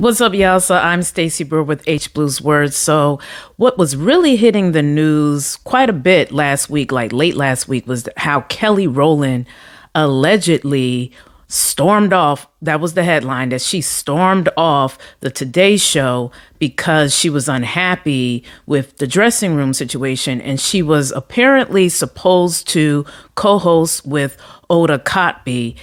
What's up, y'all? So I'm Stacey Brewer with H Blues Words. So what was really hitting the news quite a bit last week, like late last week, was how Kelly Rowland allegedly stormed off. That was the headline, that she stormed off the Today Show because she was unhappy with the dressing room situation. And she was apparently supposed to co-host with Hoda Kotbe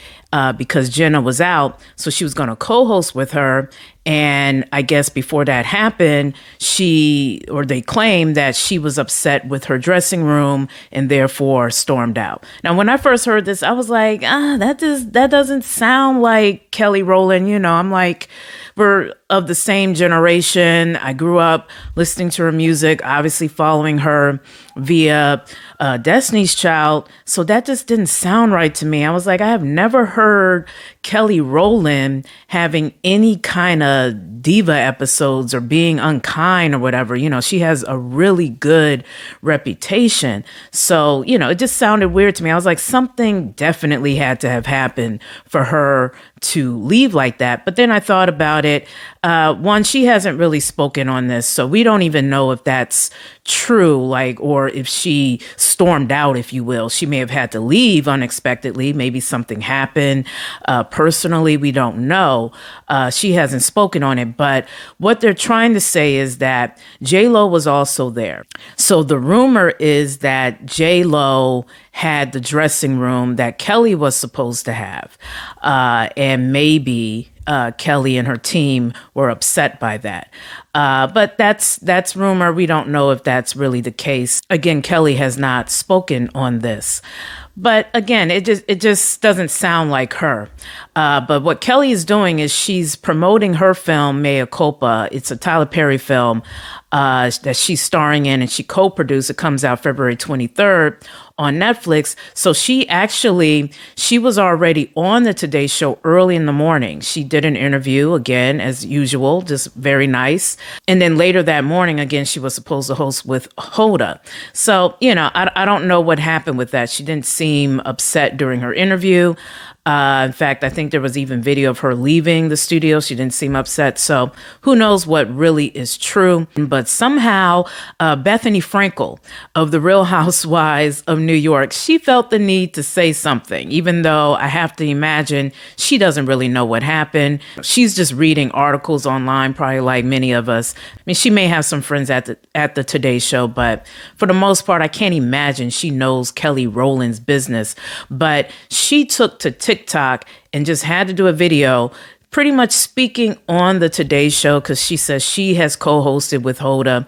because Jenna was out. So she was going to co-host with her. And I guess before that happened, they claimed that she was upset with her dressing room and therefore stormed out. Now, when I first heard this, I was like, that doesn't sound like Kelly Rowland. You know, I'm like, we're of the same generation. I grew up listening to her music, obviously following her via Destiny's Child. So that just didn't sound right to me. I was like, I have never heard Kelly Rowland having any kind of diva episodes or being unkind or whatever. You know, she has a really good reputation. So, you know, it just sounded weird to me. I was like, something definitely had to have happened for her to leave like that. But then I thought about it. One, she hasn't really spoken on this, so we don't even know if that's true, or if she stormed out, if you will. She may have had to leave unexpectedly. Maybe something happened. Personally, we don't know. She hasn't spoken on it, but what they're trying to say is that J-Lo was also there. So the rumor is that J-Lo had the dressing room that Kelly was supposed to have. And maybe Kelly and her team were upset by that. But that's rumor. We don't know if that's really the case. Again, Kelly has not spoken on this. But again, it just doesn't sound like her. But what Kelly is doing is she's promoting her film, Mea Culpa. It's a Tyler Perry film that she's starring in, and she co-produced. It comes out February 23rd on Netflix. So she was already on the Today Show early in the morning. She did an interview, again, as usual, just very nice. And then later that morning, again, she was supposed to host with Hoda. So, you know, I don't know what happened with that. She didn't seem upset during her interview. In fact, I think there was even video of her leaving the studio. She didn't seem upset. So who knows what really is true. But somehow Bethany Frankel of The Real Housewives of New York, she felt the need to say something, even though I have to imagine she doesn't really know what happened. She's just reading articles online, probably like many of us. I mean, she may have some friends at the Today Show, but for the most part, I can't imagine she knows Kelly Rowland's business. But she took to TikTok and just had to do a video pretty much speaking on the Today Show, because she says she has co-hosted with Hoda.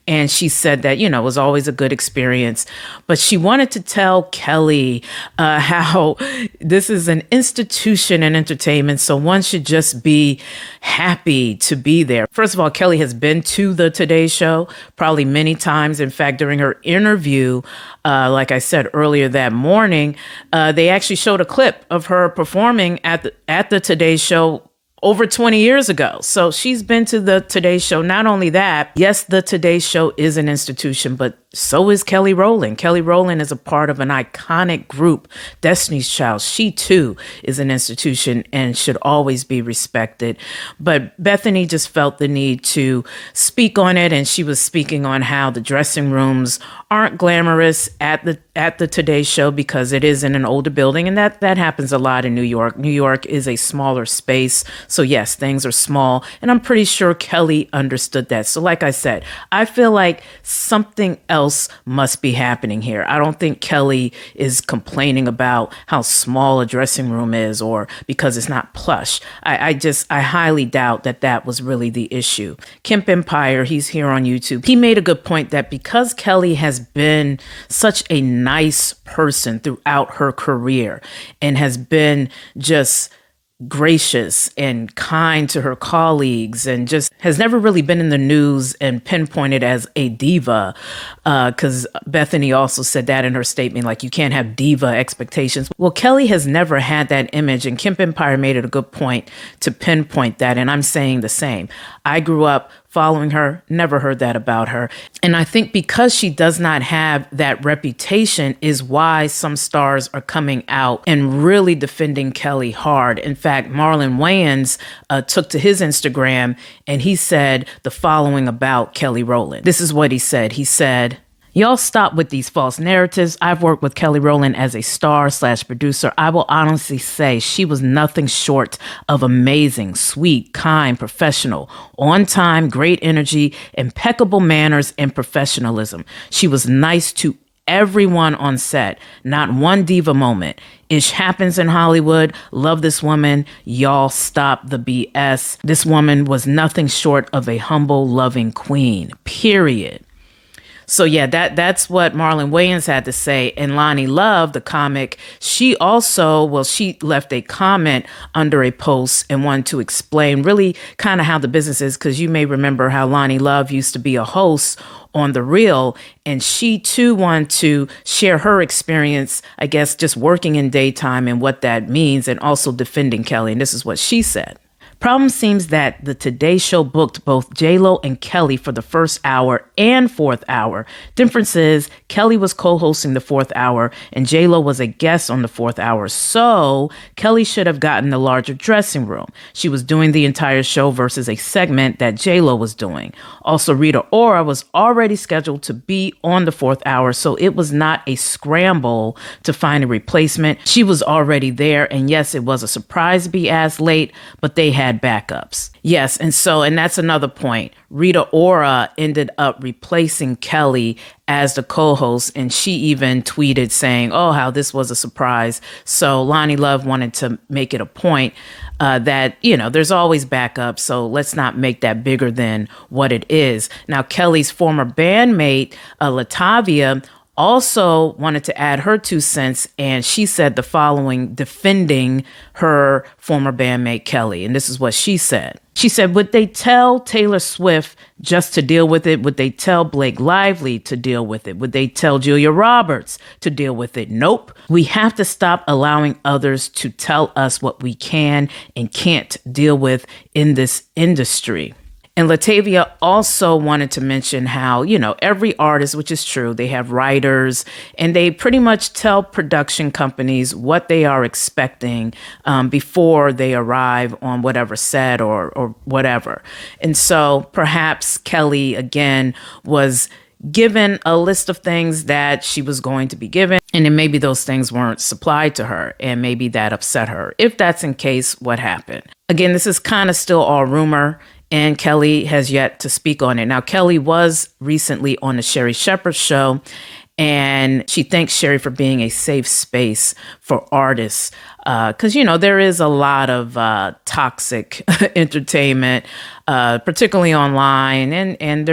And she said that, you know, it was always a good experience. But she wanted to tell Kelly how this is an institution in entertainment, so one should just be happy to be there. First of all, Kelly has been to the Today Show probably many times. In fact, during her interview, like I said earlier that morning, they actually showed a clip of her performing at the Today Show over 20 years ago. So she's been to the Today Show. Not only that, yes, the Today Show is an institution, but so is Kelly Rowland. Kelly Rowland is a part of an iconic group, Destiny's Child. She too is an institution and should always be respected. But Bethany just felt the need to speak on it, and she was speaking on how the dressing rooms aren't glamorous at the Today Show because it is in an older building, and that happens a lot in New York. New York is a smaller space, so yes, things are small, and I'm pretty sure Kelly understood that. So like I said, I feel like something else must be happening here. I don't think Kelly is complaining about how small a dressing room is or because it's not plush. I highly doubt that was really the issue. Kemp Empire, he's here on YouTube. He made a good point that because Kelly has been such a nice person throughout her career and has been just gracious and kind to her colleagues and just has never really been in the news and pinpointed as a diva, because Bethany also said that in her statement, like, you can't have diva expectations. Well, Kelly has never had that image, and Kemp Empire made it a good point to pinpoint that, and I'm saying the same. I grew up following her. Never heard that about her. And I think because she does not have that reputation is why some stars are coming out and really defending Kelly hard. In fact, Marlon Wayans took to his Instagram and he said the following about Kelly Rowland. This is what he said. He said, "Y'all stop with these false narratives. I've worked with Kelly Rowland as a star/producer. I will honestly say she was nothing short of amazing, sweet, kind, professional, on time, great energy, impeccable manners, and professionalism. She was nice to everyone on set. Not one diva moment. Ish happens in Hollywood. Love this woman. Y'all stop the BS. This woman was nothing short of a humble, loving queen. Period." So yeah, that's what Marlon Wayans had to say. And Loni Love, the comic, she left a comment under a post and wanted to explain really kind of how the business is, because you may remember how Loni Love used to be a host on The Real, and she too wanted to share her experience, I guess, just working in daytime and what that means, and also defending Kelly. And this is what she said. "Problem seems that the Today Show booked both J-Lo and Kelly for the first hour and fourth hour. Difference is Kelly was co-hosting the fourth hour and J-Lo was a guest on the fourth hour. So Kelly should have gotten the larger dressing room. She was doing the entire show versus a segment that J-Lo was doing. Also, Rita Ora was already scheduled to be on the fourth hour, so it was not a scramble to find a replacement. She was already there, and yes, it was a surprise to be asked late, but they had backups." Yes, and that's another point. Rita Ora ended up replacing Kelly as the co-host, and she even tweeted saying, "Oh, how this was a surprise." So Loni Love wanted to make it a point that, there's always backups, so let's not make that bigger than what it is. Now, Kelly's former bandmate, Latavia, also wanted to add her 2 cents, and she said the following, defending her former bandmate Kelly. And this is what she said. She said, "Would they tell Taylor Swift just to deal with it? Would they tell Blake Lively to deal with it? Would they tell Julia Roberts to deal with it? Nope. We have to stop allowing others to tell us what we can and can't deal with in this industry." And Latavia also wanted to mention how, every artist, which is true, they have writers and they pretty much tell production companies what they are expecting before they arrive on whatever set or whatever. And so perhaps Kelly, again, was given a list of things that she was going to be given, and then maybe those things weren't supplied to her, and maybe that upset her. If that's in case, what happened? Again, this is kind of still all rumor, and Kelly has yet to speak on it. Now, Kelly was recently on the Sherri Shepherd show, and she thanks Sherri for being a safe space for artists. Because, there is a lot of toxic entertainment, particularly online, and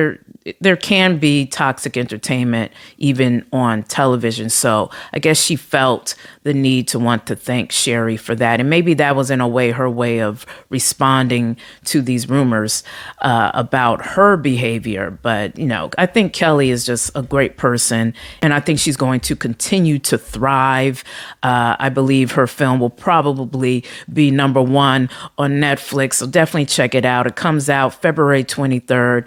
there can be toxic entertainment even on television. So I guess she felt the need to want to thank Sherri for that. And maybe that was in a way her way of responding to these rumors about her behavior. But, I think Kelly is just a great person, and I think she's going to continue to thrive. I believe her film will probably be #1 on Netflix. So definitely check it out. It comes out February 23rd.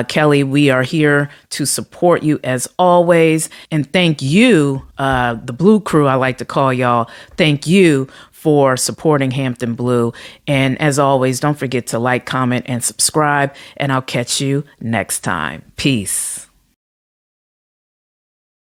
Kelly, we are here to support you as always. And thank you, the Blue Crew, I like to call y'all. Thank you for supporting Hampton Blue. And as always, don't forget to like, comment, and subscribe. And I'll catch you next time. Peace.